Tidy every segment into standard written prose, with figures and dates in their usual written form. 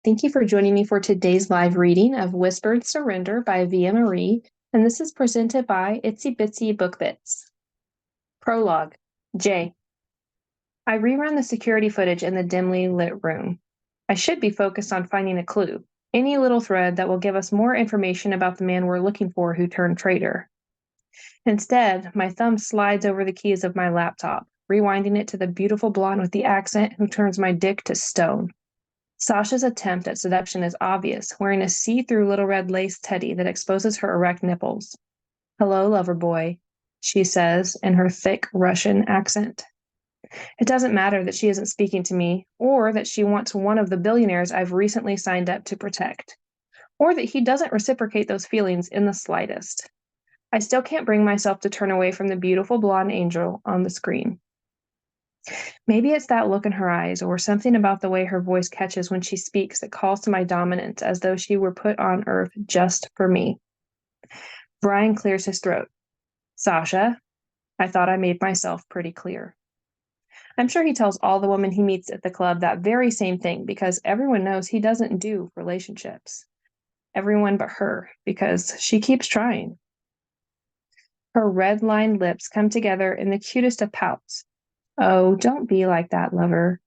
Thank you for joining me for today's live reading of Whispered Surrender by Via Marie, and this is presented by Itsy Bitsy Book Bits. Prologue. J. I rerun the security footage in the dimly lit room. I should be focused on finding a clue, any little thread that will give us more information about the man we're looking for who turned traitor. Instead, my thumb slides over the keys of my laptop, rewinding it to the beautiful blonde with the accent who turns my dick to stone. Sasha's attempt at seduction is obvious, wearing a see-through little red lace teddy that exposes her erect nipples. "Hello, lover boy," she says in her thick Russian accent. It doesn't matter that she isn't speaking to me, or that she wants one of the billionaires I've recently signed up to protect, or that he doesn't reciprocate those feelings in the slightest. I still can't bring myself to turn away from the beautiful blonde angel on the screen. Maybe it's that look in her eyes, or something about the way her voice catches when she speaks that calls to my dominance as though she were put on earth just for me. Brian clears his throat. "Sasha, I thought I made myself pretty clear." I'm sure he tells all the women he meets at the club that very same thing because everyone knows he doesn't do relationships. Everyone but her, because she keeps trying. Her red-lined lips come together in the cutest of pouts. "Oh, don't be like that, lover.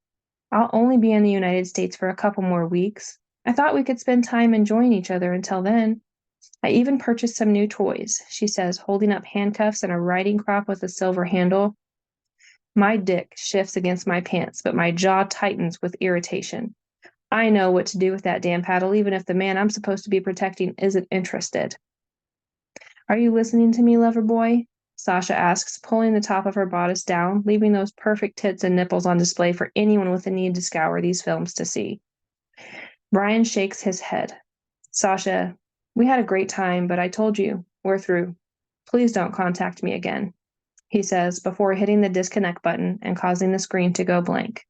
I'll only be in the United States for a couple more weeks. I thought we could spend time enjoying each other until then. I even purchased some new toys," she says, holding up handcuffs and a riding crop with a silver handle. My dick shifts against my pants, but my jaw tightens with irritation. I know what to do with that damn paddle, even if the man I'm supposed to be protecting isn't interested. "Are you listening to me, lover boy?" Sasha asks, pulling the top of her bodice down, leaving those perfect tits and nipples on display for anyone with a need to scour these films to see. Brian shakes his head. "Sasha, we had a great time, but I told you, we're through. Please don't contact me again," he says before hitting the disconnect button and causing the screen to go blank.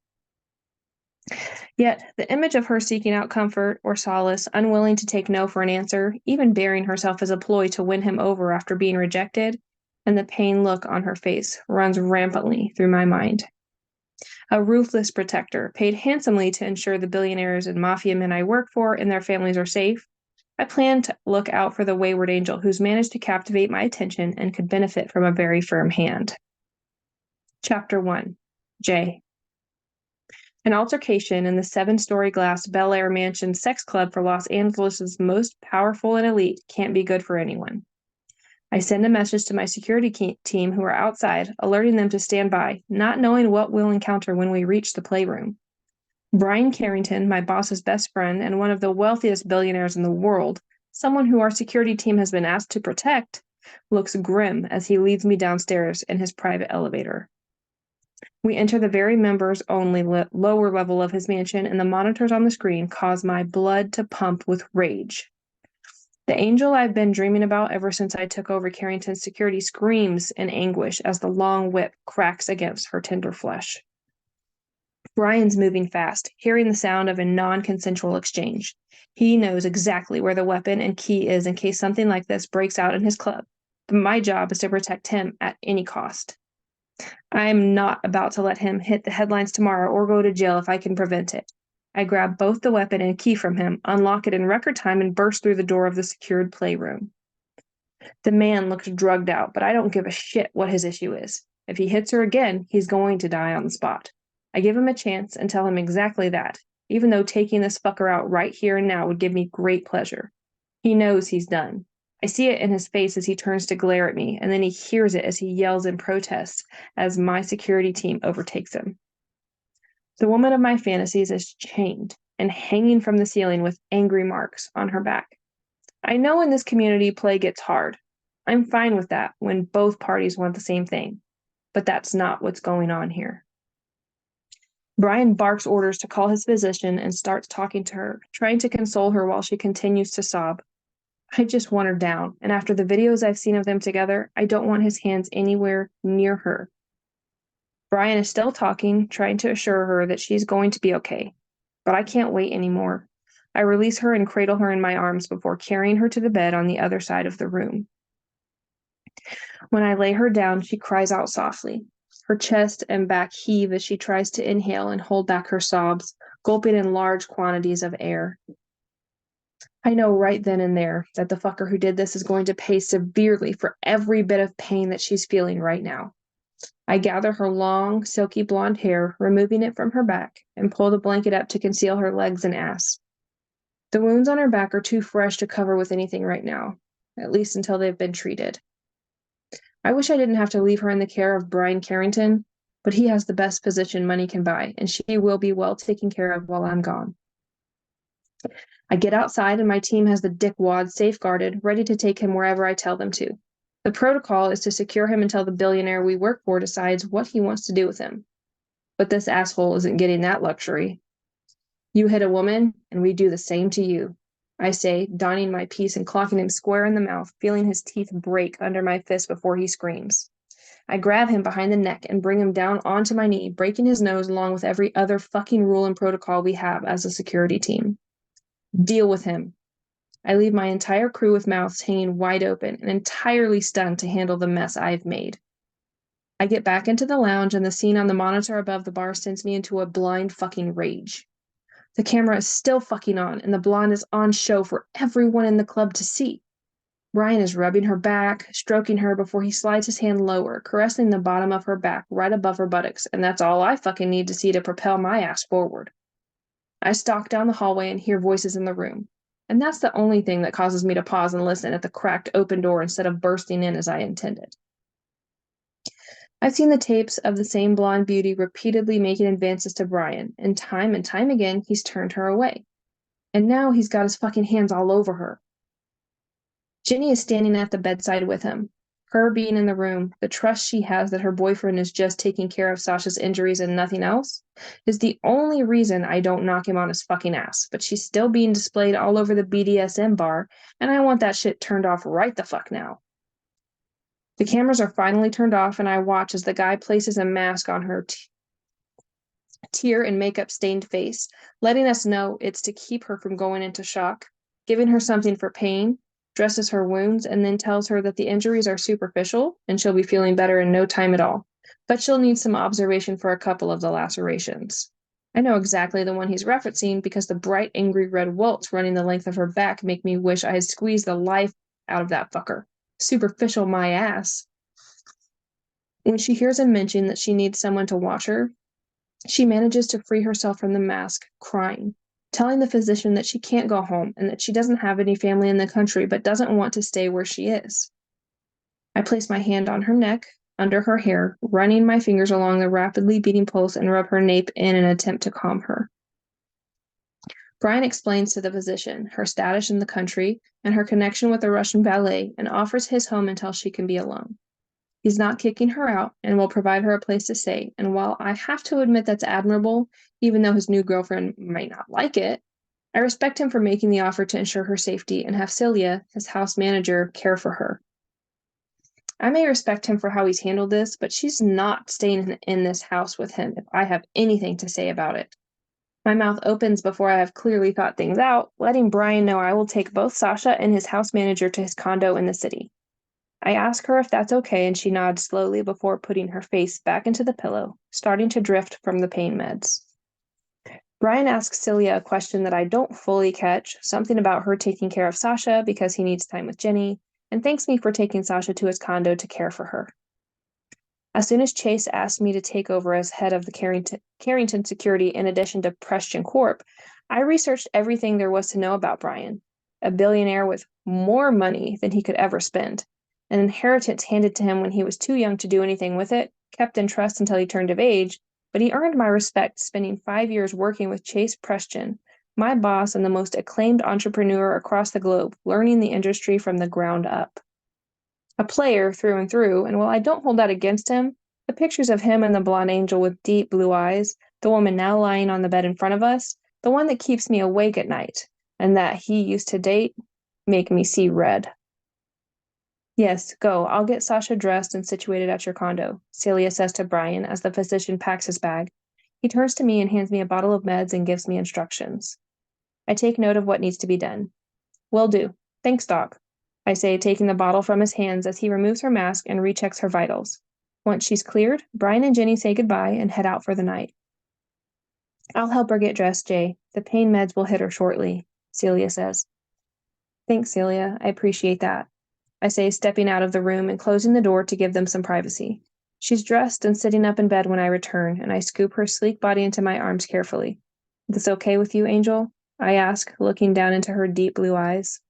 Yet, the image of her seeking out comfort or solace, unwilling to take no for an answer, even burying herself as a ploy to win him over after being rejected, and the pained look on her face runs rampantly through my mind. A ruthless protector, paid handsomely to ensure the billionaires and mafia men I work for and their families are safe, I plan to look out for the wayward angel who's managed to captivate my attention and could benefit from a very firm hand. Chapter 1. J. An altercation in the 7-story glass Bel Air Mansion sex club for Los Angeles' most powerful and elite can't be good for anyone. I send a message to my security team who are outside, alerting them to stand by, not knowing what we'll encounter when we reach the playroom. Brian Carrington, my boss's best friend and one of the wealthiest billionaires in the world, someone who our security team has been asked to protect, looks grim as he leads me downstairs in his private elevator. We enter the very members-only lower level of his mansion, and the monitors on the screen cause my blood to pump with rage. The angel I've been dreaming about ever since I took over Carrington's security screams in anguish as the long whip cracks against her tender flesh. Brian's moving fast, hearing the sound of a non-consensual exchange. He knows exactly where the weapon and key is in case something like this breaks out in his club, but my job is to protect him at any cost. I am not about to let him hit the headlines tomorrow or go to jail if I can prevent it. I grab both the weapon and key from him, unlock it in record time, and burst through the door of the secured playroom. The man looks drugged out, but I don't give a shit what his issue is. If he hits her again, he's going to die on the spot. I give him a chance and tell him exactly that, even though taking this fucker out right here and now would give me great pleasure. He knows he's done. I see it in his face as he turns to glare at me, and then he hears it as he yells in protest as my security team overtakes him. The woman of my fantasies is chained and hanging from the ceiling with angry marks on her back. I know in this community play gets hard. I'm fine with that when both parties want the same thing, but that's not what's going on here. Brian barks orders to call his physician and starts talking to her, trying to console her while she continues to sob. I just want her down, and after the videos I've seen of them together, I don't want his hands anywhere near her. Brian is still talking, trying to assure her that she's going to be okay, but I can't wait anymore. I release her and cradle her in my arms before carrying her to the bed on the other side of the room. When I lay her down, she cries out softly. Her chest and back heave as she tries to inhale and hold back her sobs, gulping in large quantities of air. I know right then and there that the fucker who did this is going to pay severely for every bit of pain that she's feeling right now. I gather her long, silky blonde hair, removing it from her back, and pull the blanket up to conceal her legs and ass. The wounds on her back are too fresh to cover with anything right now, at least until they've been treated. I wish I didn't have to leave her in the care of Brian Carrington, but he has the best position money can buy, and she will be well taken care of while I'm gone. I get outside and my team has the dickwad safeguarded, ready to take him wherever I tell them to. The protocol is to secure him until the billionaire we work for decides what he wants to do with him. But this asshole isn't getting that luxury. You hit a woman, and we do the same to you, I say, donning my piece and clocking him square in the mouth, feeling his teeth break under my fist before he screams. I grab him behind the neck and bring him down onto my knee, breaking his nose along with every other fucking rule and protocol we have as a security team. Deal with him. I leave my entire crew with mouths hanging wide open and entirely stunned to handle the mess I've made. I get back into the lounge and the scene on the monitor above the bar sends me into a blind fucking rage. The camera is still fucking on and the blonde is on show for everyone in the club to see. Brian is rubbing her back, stroking her before he slides his hand lower, caressing the bottom of her back right above her buttocks, and that's all I fucking need to see to propel my ass forward. I stalk down the hallway and hear voices in the room, and that's the only thing that causes me to pause and listen at the cracked open door instead of bursting in as I intended. I've seen the tapes of the same blonde beauty repeatedly making advances to Brian, and time again, he's turned her away. And now he's got his fucking hands all over her. Jenny is standing at the bedside with him. Her being in the room, the trust she has that her boyfriend is just taking care of Sasha's injuries and nothing else, is the only reason I don't knock him on his fucking ass, but she's still being displayed all over the BDSM bar, and I want that shit turned off right the fuck now. The cameras are finally turned off, and I watch as the guy places a mask on her tear and makeup-stained face, letting us know it's to keep her from going into shock, giving her something for pain, dresses her wounds, and then tells her that the injuries are superficial and she'll be feeling better in no time at all, but she'll need some observation for a couple of the lacerations. I know exactly the one he's referencing because the bright, angry red welts running the length of her back make me wish I had squeezed the life out of that fucker. Superficial my ass. When she hears him mention that she needs someone to watch her, she manages to free herself from the mask, crying, telling the physician that she can't go home and that she doesn't have any family in the country but doesn't want to stay where she is. I place my hand on her neck, under her hair, running my fingers along the rapidly beating pulse and rub her nape in an attempt to calm her. Brian explains to the physician her status in the country and her connection with the Russian ballet and offers his home until she can be alone. He's not kicking her out and will provide her a place to stay, and while I have to admit that's admirable, even though his new girlfriend might not like it, I respect him for making the offer to ensure her safety and have Celia, his house manager, care for her. I may respect him for how he's handled this, but she's not staying in this house with him if I have anything to say about it. My mouth opens before I have clearly thought things out, letting Brian know I will take both Sasha and his house manager to his condo in the city. I ask her if that's okay, and she nods slowly before putting her face back into the pillow, starting to drift from the pain meds. Brian asks Celia a question that I don't fully catch, something about her taking care of Sasha because he needs time with Jenny, and thanks me for taking Sasha to his condo to care for her. As soon as Chase asked me to take over as head of the Carrington security in addition to Preston Corp, I researched everything there was to know about Brian, a billionaire with more money than he could ever spend, an inheritance handed to him when he was too young to do anything with it, kept in trust until he turned of age, but he earned my respect spending 5 years working with Chase Preston, my boss and the most acclaimed entrepreneur across the globe, learning the industry from the ground up. A player through and through, and while I don't hold that against him, the pictures of him and the blonde angel with deep blue eyes, the woman now lying on the bed in front of us, the one that keeps me awake at night, and that he used to date, make me see red. Yes, go. I'll get Sasha dressed and situated at your condo, Celia says to Brian as the physician packs his bag. He turns to me and hands me a bottle of meds and gives me instructions. I take note of what needs to be done. Will do. Thanks, Doc, I say, taking the bottle from his hands as he removes her mask and rechecks her vitals. Once she's cleared, Brian and Jenny say goodbye and head out for the night. I'll help her get dressed, Jay. The pain meds will hit her shortly, Celia says. Thanks, Celia. I appreciate that, I say, stepping out of the room and closing the door to give them some privacy. She's dressed and sitting up in bed when I return, and I scoop her sleek body into my arms carefully. This okay with you, Angel? I ask, looking down into her deep blue eyes.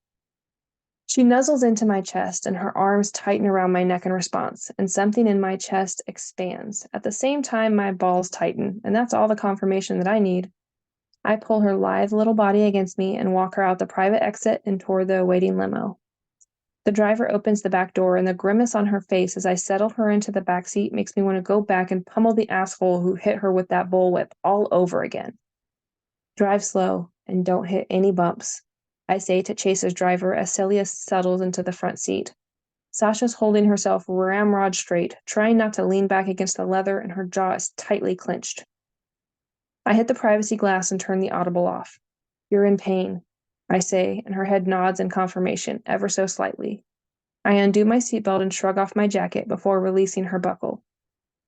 She nuzzles into my chest, and her arms tighten around my neck in response, and something in my chest expands. At the same time, my balls tighten, and that's all the confirmation that I need. I pull her lithe little body against me and walk her out the private exit and toward the awaiting limo. The driver opens the back door, and the grimace on her face as I settle her into the back seat makes me want to go back and pummel the asshole who hit her with that bullwhip all over again. Drive slow and don't hit any bumps, I say to Chase's driver as Celia settles into the front seat. Sasha's holding herself ramrod straight, trying not to lean back against the leather, and her jaw is tightly clenched. I hit the privacy glass and turn the audible off. You're in pain, I say, and her head nods in confirmation, ever so slightly. I undo my seatbelt and shrug off my jacket before releasing her buckle.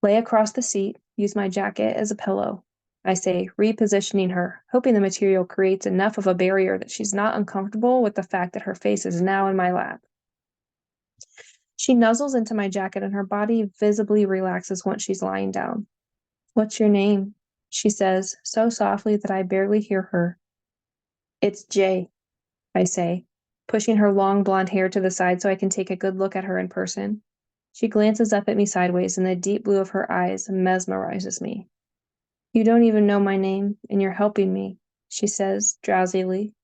Lay across the seat, use my jacket as a pillow, I say, repositioning her, hoping the material creates enough of a barrier that she's not uncomfortable with the fact that her face is now in my lap. She nuzzles into my jacket and her body visibly relaxes once she's lying down. What's your name? She says, so softly that I barely hear her. It's Jay, I say, pushing her long blonde hair to the side so I can take a good look at her in person. She glances up at me sideways, and the deep blue of her eyes mesmerizes me. You don't even know my name, and you're helping me, she says, drowsily.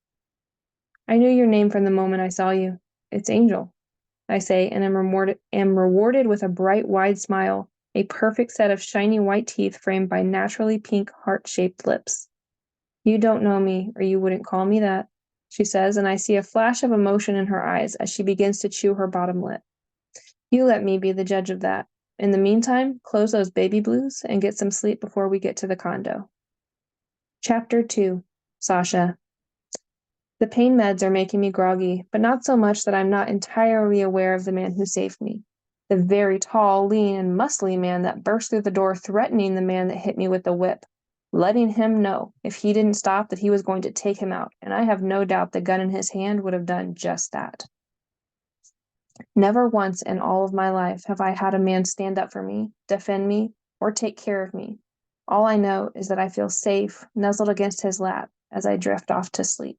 I knew your name from the moment I saw you. It's Angel, I say, and am rewarded with a bright, wide smile, a perfect set of shiny white teeth framed by naturally pink, heart-shaped lips. You don't know me, or you wouldn't call me that, she says, and I see a flash of emotion in her eyes as she begins to chew her bottom lip. You let me be the judge of that. In the meantime, close those baby blues and get some sleep before we get to the condo. Chapter 2. Sasha. The pain meds are making me groggy, but not so much that I'm not entirely aware of the man who saved me. The very tall, lean, and muscly man that burst through the door threatening the man that hit me with the whip, letting him know if he didn't stop that he was going to take him out, and I have no doubt the gun in his hand would have done just that. Never once in all of my life have I had a man stand up for me, defend me, or take care of me. All I know is that I feel safe, nuzzled against his lap as I drift off to sleep.